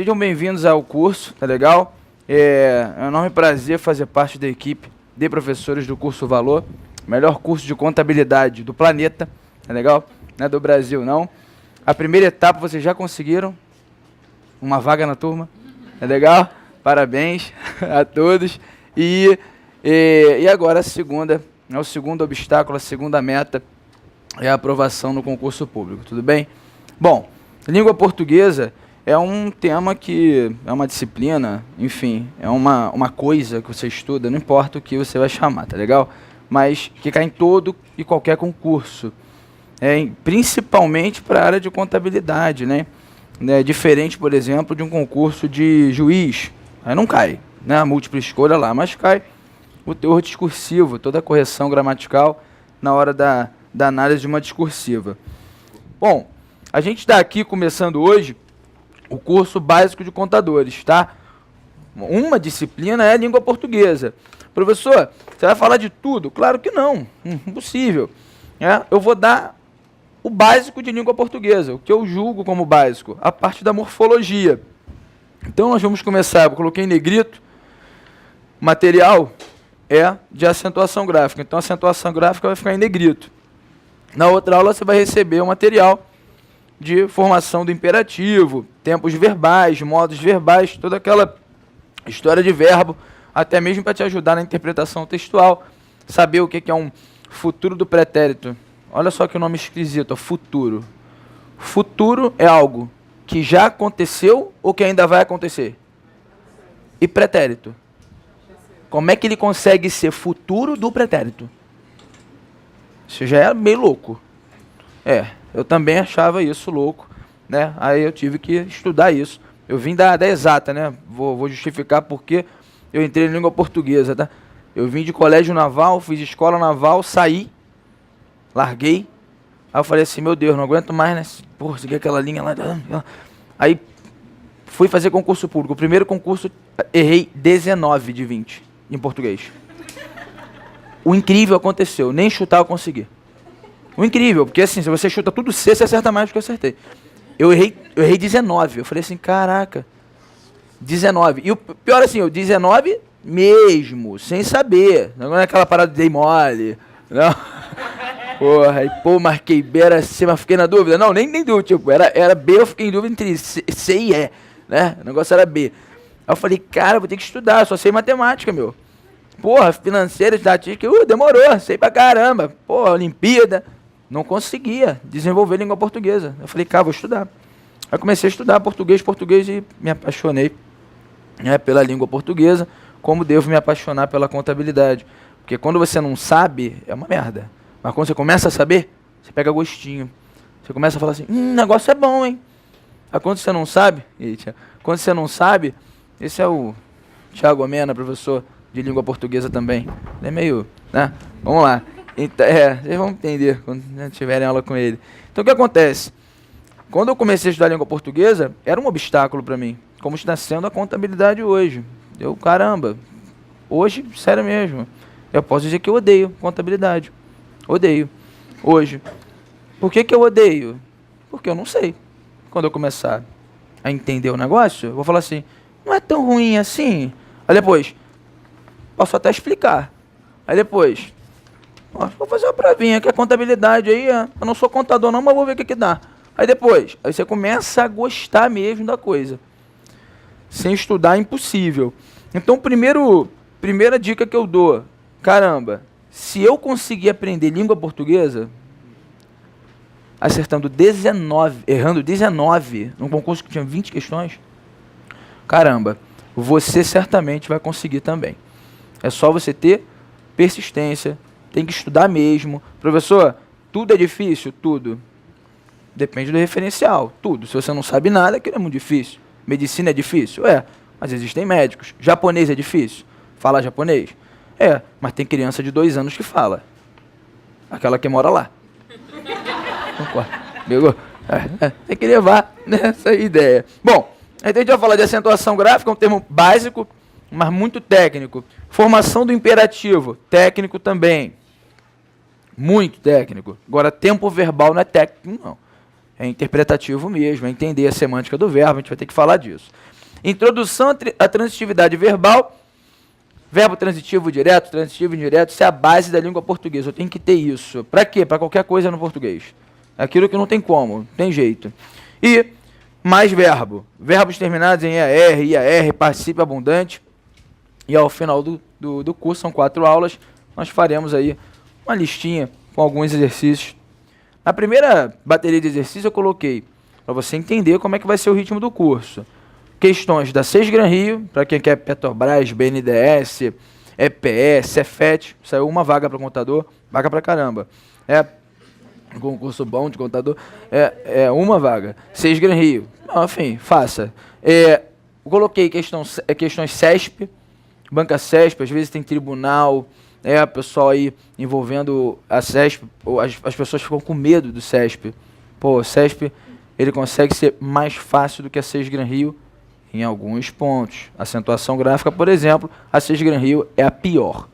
Sejam bem-vindos ao curso, tá legal? É um enorme prazer fazer parte da equipe de professores do curso Valor, melhor curso de contabilidade do planeta, tá legal? Não é do Brasil, não. A primeira etapa vocês já conseguiram uma vaga na turma, tá legal? Parabéns a todos. E agora a segunda, o segundo obstáculo, a segunda meta é a aprovação no concurso público, tudo bem? Bom, língua portuguesa é um tema que é uma disciplina, enfim, é uma coisa que você estuda, não importa o que você vai chamar, tá legal? Mas que cai em todo e qualquer concurso, principalmente para a área de contabilidade, né? Diferente, por exemplo, de um concurso de juiz, aí não cai, né? A múltipla escolha lá, mas cai o teor discursivo, toda a correção gramatical na hora da análise de uma discursiva. Bom, a gente está aqui começando hoje o curso básico de contadores, tá? Uma disciplina é a língua portuguesa. Professor, você vai falar de tudo? Claro que não, impossível. Eu vou dar o básico de língua portuguesa, o que eu julgo como básico, a parte da morfologia. Então nós vamos começar, eu coloquei em negrito, material é de acentuação gráfica, então a acentuação gráfica vai ficar em negrito. Na outra aula você vai receber o material de formação do imperativo, tempos verbais, modos verbais, toda aquela história de verbo, até mesmo para te ajudar na interpretação textual, saber o que é um futuro do pretérito. Olha só que nome esquisito, futuro. Futuro é algo que já aconteceu ou que ainda vai acontecer? E pretérito? Como é que ele consegue ser futuro do pretérito? Isso já é meio louco. Eu também achava isso louco, né? Aí eu tive que estudar isso. Eu vim da exata, né? Vou justificar porque eu entrei em língua portuguesa, tá? Eu vim de colégio naval, fiz escola naval, saí, larguei. Aí eu falei assim, meu Deus, não aguento mais, né? Porra, segui aquela linha lá. Aí fui fazer concurso público. O primeiro concurso, errei 19 de 20 em português. O incrível aconteceu, nem chutar eu consegui. O incrível, porque assim, se você chuta tudo C, você acerta mais do que eu acertei. Eu errei 19. Eu falei assim, caraca, 19. E o pior assim, eu 19 mesmo, sem saber. Não é aquela parada de dei mole. Não. Porra, aí marquei B, era C, mas fiquei na dúvida. Não, nem dúvida, tipo, era B, eu fiquei em dúvida entre C e E, né? O negócio era B. Aí eu falei, cara, vou ter que estudar, só sei matemática, meu. Porra, financeira, estatística, demorou, sei pra caramba. Porra, Olimpíada. Não conseguia desenvolver língua portuguesa. Eu falei, cara, vou estudar. Aí comecei a estudar português e me apaixonei, né, pela língua portuguesa, como devo me apaixonar pela contabilidade. Porque quando você não sabe, é uma merda. Mas quando você começa a saber, você pega gostinho. Você começa a falar assim, negócio é bom, hein? Aí quando você não sabe, esse é o Thiago Amena, professor de língua portuguesa também. Ele é meio, né? Vamos lá. Então, vocês vão entender quando tiverem aula com ele. Então o que acontece? Quando eu comecei a estudar língua portuguesa, era um obstáculo para mim, como está sendo a contabilidade hoje. Caramba, hoje, sério mesmo, eu posso dizer que eu odeio contabilidade. Odeio. Hoje. Por que eu odeio? Porque eu não sei. Quando eu começar a entender o negócio, eu vou falar assim, não é tão ruim assim. Aí depois, posso até explicar. Aí depois, vou fazer uma provinha, que é contabilidade aí, eu não sou contador não, mas vou ver o que dá. Aí depois, aí você começa a gostar mesmo da coisa. Sem estudar é impossível. Então, primeira dica que eu dou, caramba, se eu conseguir aprender língua portuguesa, errando 19, num concurso que tinha 20 questões, caramba, você certamente vai conseguir também. É só você ter persistência, tem que estudar mesmo. Professor, tudo é difícil? Tudo. Depende do referencial, tudo. Se você não sabe nada, aquilo é muito difícil. Medicina é difícil? Mas existem médicos. Japonês é difícil? Fala japonês? Mas tem criança de 2 anos que fala. Aquela que mora lá. Tem que levar nessa ideia. Bom, então a gente vai falar de acentuação gráfica, um termo básico, mas muito técnico. Formação do imperativo, técnico também. Muito técnico. Agora, tempo verbal não é técnico, não. É interpretativo mesmo, é entender a semântica do verbo, a gente vai ter que falar disso. Introdução à transitividade verbal. Verbo transitivo direto, transitivo indireto, isso é a base da língua portuguesa. Eu tenho que ter isso. Para quê? Para qualquer coisa no português. Aquilo que não tem como, não tem jeito. E mais verbo. Verbos terminados em EAR, IAR, particípio abundante. E ao final do curso, são 4 aulas, nós faremos aí uma listinha com alguns exercícios. Na primeira bateria de exercícios eu coloquei, para você entender como é que vai ser o ritmo do curso. Questões da Sesgran Rio, para quem quer Petrobras, BNDES, EPE, Cefet, saiu uma vaga para contador, vaga para caramba. Concurso bom de contador, uma vaga. Sesgran Rio, enfim, faça. Coloquei questões CESP, Banca CESP, às vezes tem tribunal, pessoal aí envolvendo a CESP, as pessoas ficam com medo do CESP. Pô, o CESP, ele consegue ser mais fácil do que a Sesgran Rio em alguns pontos. Acentuação gráfica, por exemplo, a Sesgran Rio é a pior.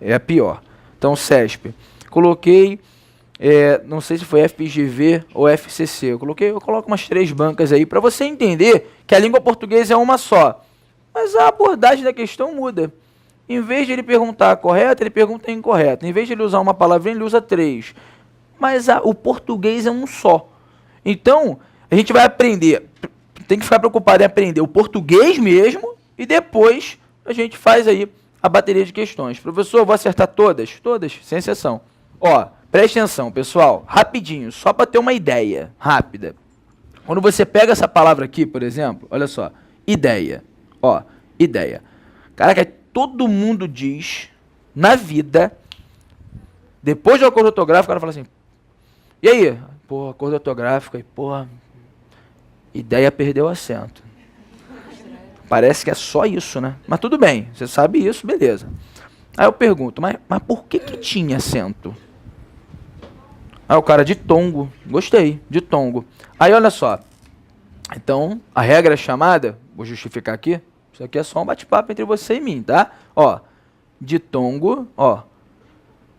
É a pior. Então, CESP. Coloquei, não sei se foi FGV ou FCC, eu coloco umas 3 bancas aí, para você entender que a língua portuguesa é uma só. Mas a abordagem da questão muda. Em vez de ele perguntar correto, ele pergunta incorreto. Em vez de ele usar uma palavrinha, ele usa 3. Mas o português é um só. Então, a gente vai aprender, tem que ficar preocupado em aprender o português mesmo, e depois a gente faz aí a bateria de questões. Professor, eu vou acertar todas? Todas, sem exceção. Ó, preste atenção, pessoal, rapidinho, só para ter uma ideia rápida. Quando você pega essa palavra aqui, por exemplo, olha só, ideia. Ó, ideia. Caraca, todo mundo diz, na vida, depois do acordo ortográfico, o cara fala assim, e aí? Pô, acordo ortográfico, aí, porra, ideia perdeu o acento. Parece que é só isso, né? Mas tudo bem, você sabe isso, beleza. Aí eu pergunto, mas por que tinha acento? Aí o cara, ditongo, gostei, ditongo. Aí olha só, então a regra é chamada, vou justificar aqui, isso aqui é só um bate-papo entre você e mim, tá? Ó, ditongo,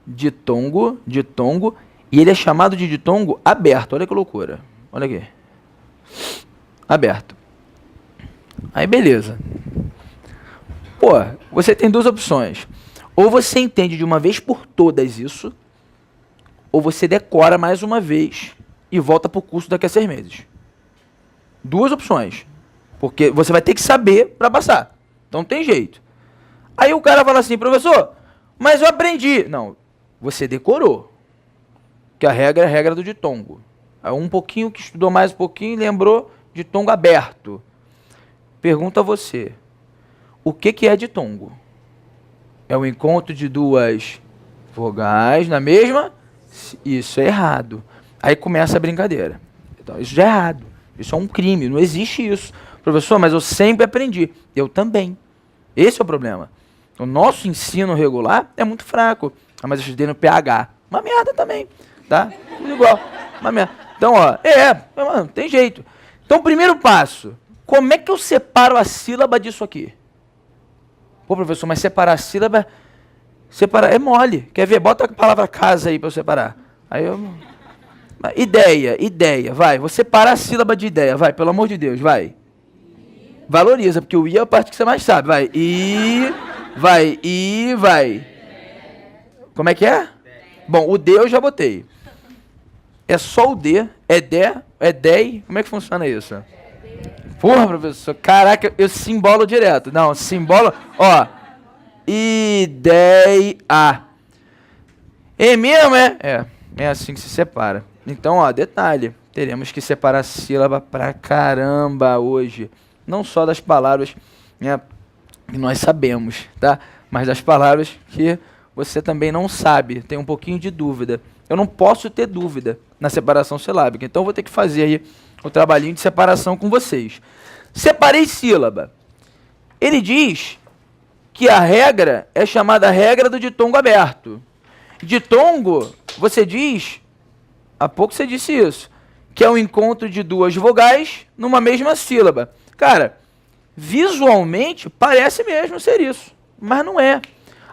ditongo, e ele é chamado de ditongo aberto, olha que loucura, olha aqui. Aberto. Aí beleza. Pô, você tem 2 opções. Ou você entende de uma vez por todas isso, ou você decora mais uma vez e volta pro curso daqui a 6 meses. 2 opções. Porque você vai ter que saber para passar. Então tem jeito. Aí o cara fala assim, professor, mas eu aprendi. Não, você decorou. Que a regra é a regra do ditongo. Aí um pouquinho que estudou mais um pouquinho lembrou ditongo aberto. Pergunta a você, o que é ditongo? É o encontro de 2 vogais na mesma? Isso é errado. Aí começa a brincadeira. Então, isso já é errado. Isso é um crime, não existe isso. Professor, mas eu sempre aprendi. Eu também. Esse é o problema. O nosso ensino regular é muito fraco. Mas eu estudei no PH. Uma merda também, tá? Tudo igual. Uma merda. Então, ó, mano, tem jeito. Então, primeiro passo. Como é que eu separo a sílaba disso aqui? Pô, professor, mas separar a sílaba... Separar é mole. Quer ver? Bota a palavra casa aí para eu separar. Aí eu... Ideia, vai. Vou separar a sílaba de ideia, vai. Pelo amor de Deus, vai. Valoriza, porque o I é a parte que você mais sabe. Vai. Vai. Como é que é? Bom, o D eu já botei. É só o D. É DEI. Como é que funciona isso? Porra, professor. Caraca, eu simbolo direto. Não, simbolo... Ó. Ideia. É mesmo, é? É assim que se separa. Então, ó, detalhe. Teremos que separar a sílaba pra caramba hoje. Não só das palavras, né, que nós sabemos, tá? Mas das palavras que você também não sabe, tem um pouquinho de dúvida. Eu não posso ter dúvida na separação silábica, então eu vou ter que fazer aí o trabalhinho de separação com vocês. Separei sílaba. Ele diz que a regra é chamada regra do ditongo aberto. Ditongo, você diz, há pouco você disse isso, que é o encontro de 2 vogais numa mesma sílaba. Cara, visualmente parece mesmo ser isso, mas não é.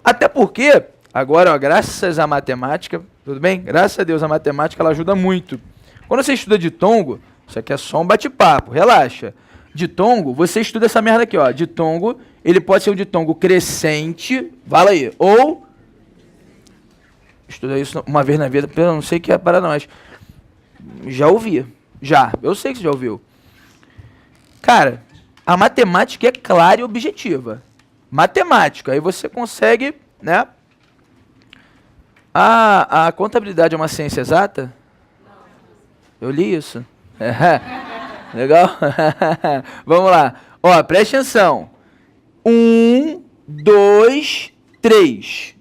Até porque, agora, ó, graças à matemática, tudo bem? Graças a Deus a matemática ela ajuda muito. Quando você estuda ditongo, isso aqui é só um bate-papo, relaxa. Ditongo, você estuda essa merda aqui, ó. Ditongo, ele pode ser um ditongo crescente, fala aí, ou... Estudei isso uma vez na vida, eu não sei o que é parada, mas... Já ouvi, eu sei que você já ouviu. Cara, a matemática é clara e objetiva. Matemática, aí você consegue, né? A contabilidade é uma ciência exata? Eu li isso. Legal? Vamos lá. Ó, preste atenção. 1, 2, 3.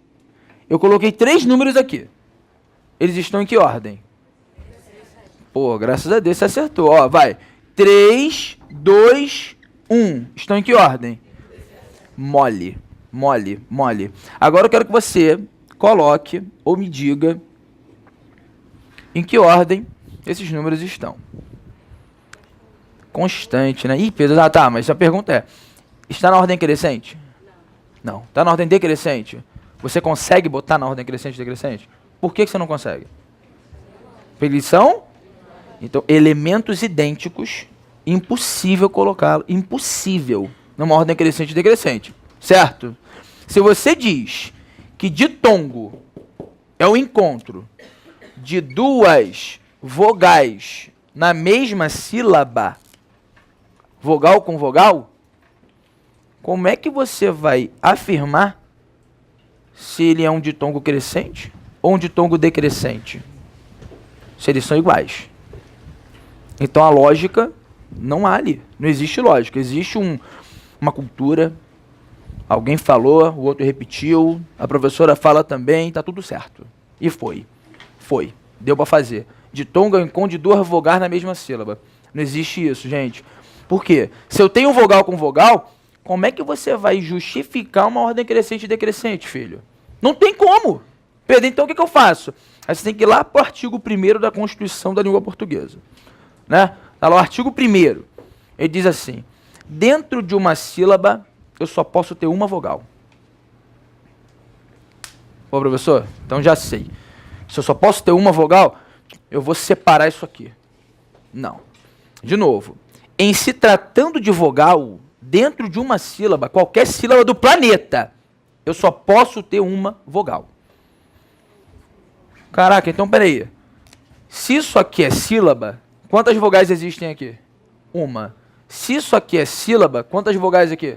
Eu coloquei 3 números aqui. Eles estão em que ordem? Pô, graças a Deus você acertou. Ó, vai. 3, 2, 1. Estão em que ordem? Mole. Agora eu quero que você coloque ou me diga em que ordem esses números estão. Constante, né? Ih, Pedro, tá, mas a pergunta é, está na ordem crescente? Não. Está na ordem decrescente? Você consegue botar na ordem crescente e decrescente? Por que você não consegue? Porque eles são? Então, elementos idênticos, impossível colocá-lo, impossível, numa ordem crescente e decrescente. Certo? Se você diz que ditongo é o encontro de 2 vogais na mesma sílaba, vogal com vogal, como é que você vai afirmar se ele é um ditongo crescente ou um ditongo decrescente? Se eles são iguais. Então a lógica não há ali. Não existe lógica. Existe uma cultura, alguém falou, o outro repetiu, a professora fala também, tá tudo certo. E foi. Deu para fazer. Ditongo é o encontro de 2 vogais na mesma sílaba. Não existe isso, gente. Por quê? Se eu tenho vogal com vogal, como é que você vai justificar uma ordem crescente e decrescente, filho? Não tem como. Pedro, então o que eu faço? Aí você tem que ir lá para o artigo 1º da Constituição da Língua Portuguesa. Né? Tá lá o artigo 1º. Ele diz assim, dentro de uma sílaba, eu só posso ter uma vogal. Ô, professor, então já sei. Se eu só posso ter uma vogal, eu vou separar isso aqui. Não. De novo. Em se tratando de vogal, dentro de uma sílaba, qualquer sílaba do planeta, eu só posso ter uma vogal. Caraca, então peraí. Se isso aqui é sílaba, quantas vogais existem aqui? Uma. Se isso aqui é sílaba, quantas vogais aqui?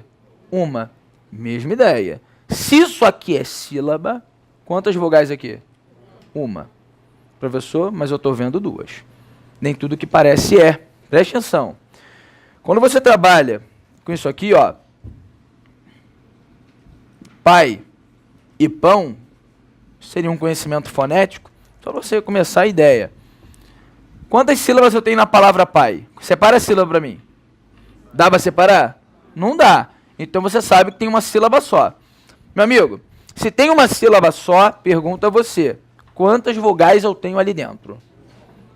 Uma. Mesma ideia. Se isso aqui é sílaba, quantas vogais aqui? Uma. Professor, mas eu estou vendo 2. Nem tudo que parece é. Preste atenção. Quando você trabalha com isso aqui, ó, pai e pão, seria um conhecimento fonético, só você começar a ideia. Quantas sílabas eu tenho na palavra pai? Separa a sílaba para mim. Dá para separar? Não dá. Então você sabe que tem uma sílaba só. Meu amigo, se tem uma sílaba só, pergunta a você, quantas vogais eu tenho ali dentro?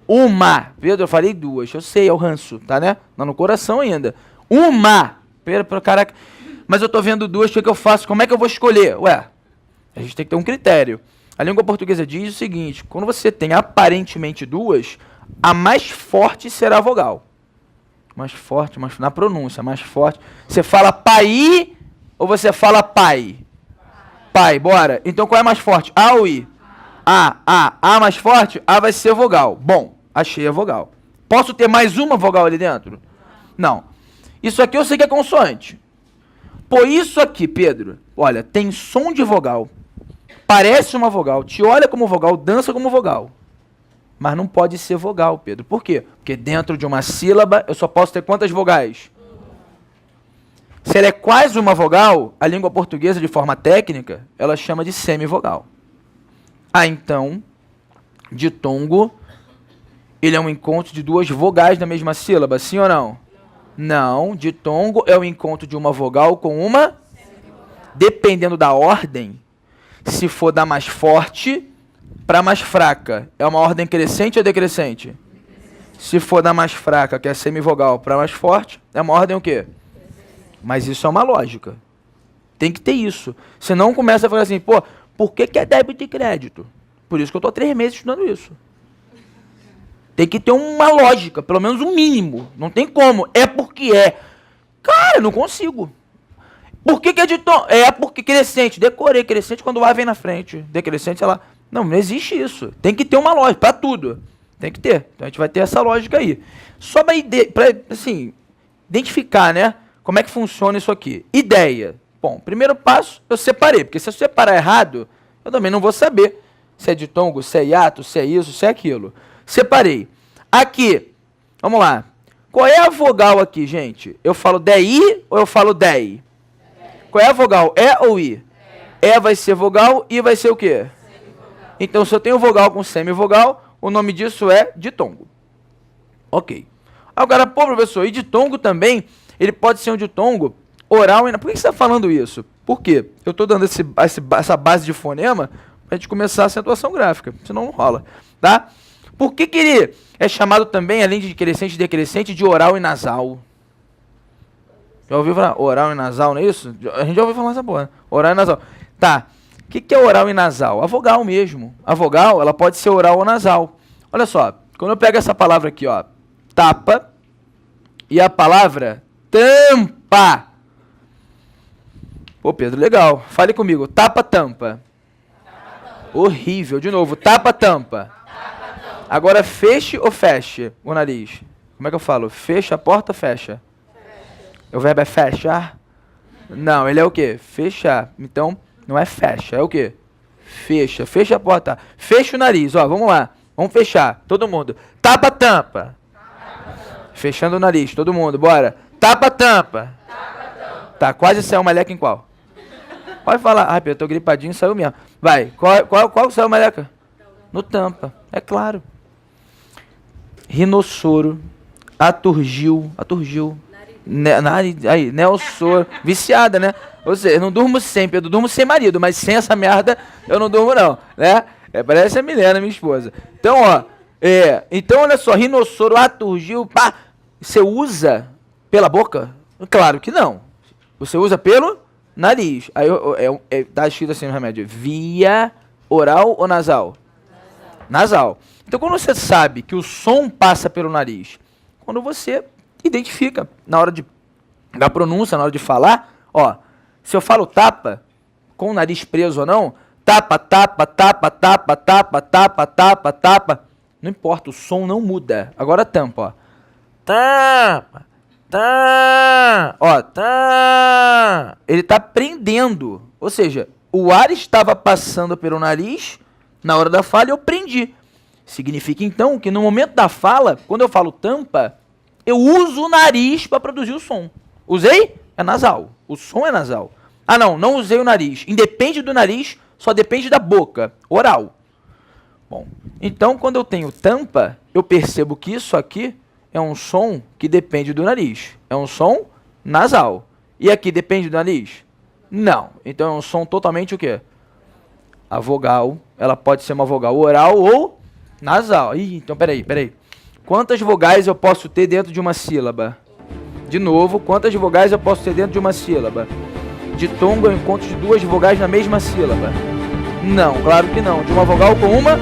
Uma. Pedro, eu falei 2. Eu sei, é o ranço, tá, né? Não no coração ainda. Uma. Pedro, caraca. Mas eu tô vendo 2, o que eu faço? Como é que eu vou escolher? Ué, a gente tem que ter um critério. A língua portuguesa diz o seguinte, quando você tem aparentemente 2, a mais forte será a vogal. Mais forte, na pronúncia, mais forte. Você fala pai ou você fala pai? Pai, bora. Então qual é mais forte? A ou I? A mais forte? A vai ser vogal. Bom, achei a vogal. Posso ter mais uma vogal ali dentro? Não. Isso aqui eu sei que é consoante. Pô, isso aqui, Pedro, olha, tem som de vogal. Parece uma vogal, te olha como vogal, dança como vogal. Mas não pode ser vogal, Pedro. Por quê? Porque dentro de uma sílaba eu só posso ter quantas vogais? Se ela é quase uma vogal, a língua portuguesa, de forma técnica, ela chama de semivogal. Então, ditongo, ele é um encontro de 2 vogais na mesma sílaba, sim ou não? Não, ditongo é o encontro de uma vogal com uma, dependendo da ordem, se for da mais forte para mais fraca, é uma ordem crescente ou decrescente? Se for da mais fraca, que é semivogal, para mais forte, é uma ordem o quê? Mas isso é uma lógica. Tem que ter isso. Senão começa a falar assim, pô, por que é débito e crédito? Por isso que eu estou 3 meses estudando isso. Tem que ter uma lógica, pelo menos um mínimo. Não tem como. É porque é. Cara, eu não consigo. Por que é ditongo? É porque crescente. Decorei crescente quando o A vem na frente. Decrescente, sei lá. Não existe isso. Tem que ter uma lógica pra tudo. Tem que ter. Então a gente vai ter essa lógica aí. Só pra assim, identificar, né? Como é que funciona isso aqui. Ideia. Bom, primeiro passo, eu separei. Porque se eu separar errado, eu também não vou saber se é ditongo, se é hiato, se é isso, se é aquilo. Separei. Aqui, vamos lá. Qual é a vogal aqui, gente? Eu falo DI ou eu falo DEI? Qual é a vogal? É ou I? É vai ser vogal, I vai ser o quê? Então, se eu tenho vogal com semivogal, o nome disso é ditongo. Ok. Agora, pô, professor, e ditongo também, ele pode ser um ditongo oral e... Por que você está falando isso? Por quê? Eu estou dando essa base de fonema para a gente começar a acentuação gráfica, senão não rola, tá? Por que ele é chamado também, além de crescente e decrescente, de oral e nasal? Já ouviu falar oral e nasal, não é isso? A gente já ouviu falar essa porra, né? Oral e nasal. Tá, o que é oral e nasal? A vogal mesmo. A vogal, ela pode ser oral ou nasal. Olha só, quando eu pego essa palavra aqui, ó, tapa, e a palavra tampa. Pô, Pedro, legal. Fale comigo. Tapa, tampa. Horrível. De novo. Tapa, tampa. Agora, feche ou feche o nariz? Como é que eu falo? Fecha a porta, fecha. O verbo é fechar? Não, ele é o quê? Fechar. Então, não é fecha, é o quê? Fecha. Fecha a porta. Fecha o nariz, ó, vamos lá. Vamos fechar, todo mundo. Tapa, tampa. Fechando o nariz, todo mundo, bora. Tapa, tampa. Tá, quase saiu uma meleca em qual? Pode falar. Ai, Pedro, eu tô gripadinho, saiu mesmo. Vai, qual saiu a meleca? No tampa, é claro. Rinossoro, aturgil, aí, Nelsoro, viciada, né? Ou seja, eu não durmo sempre, eu durmo sem marido, mas sem essa merda eu não durmo não, né? Parece a Milena, minha esposa. Então, ó, então olha só, rinossoro, aturgil, pá, você usa pela boca? Claro que não. Você usa pelo nariz. Aí tá escrito assim no remédio, via oral ou nasal? Nasal. Então, quando você sabe que o som passa pelo nariz, quando você identifica na hora da pronúncia, na hora de falar, ó, se eu falo tapa, com o nariz preso ou não, tapa, tapa, tapa, tapa, tapa, tapa, tapa, tapa, não importa, o som não muda. Agora tampa, ó. Tapa, tá, ó, tá. Ele tá prendendo, ou seja, o ar estava passando pelo nariz na hora da fala e eu prendi. Significa então que no momento da fala, quando eu falo tampa, eu uso o nariz para produzir o som. Usei? É nasal. O som é nasal. Ah, não usei o nariz. Independe do nariz, só depende da boca. Oral. Bom, então quando eu tenho tampa, eu percebo que isso aqui é um som que depende do nariz. É um som nasal. E aqui depende do nariz? Não. Então é um som totalmente o quê? A vogal, ela pode ser uma vogal oral ou nasal. Ih, então peraí. Quantas vogais eu posso ter dentro de uma sílaba? De novo, quantas vogais eu posso ter dentro de uma sílaba? Ditongo eu encontro de duas vogais na mesma sílaba? Não, claro que não. De uma vogal com uma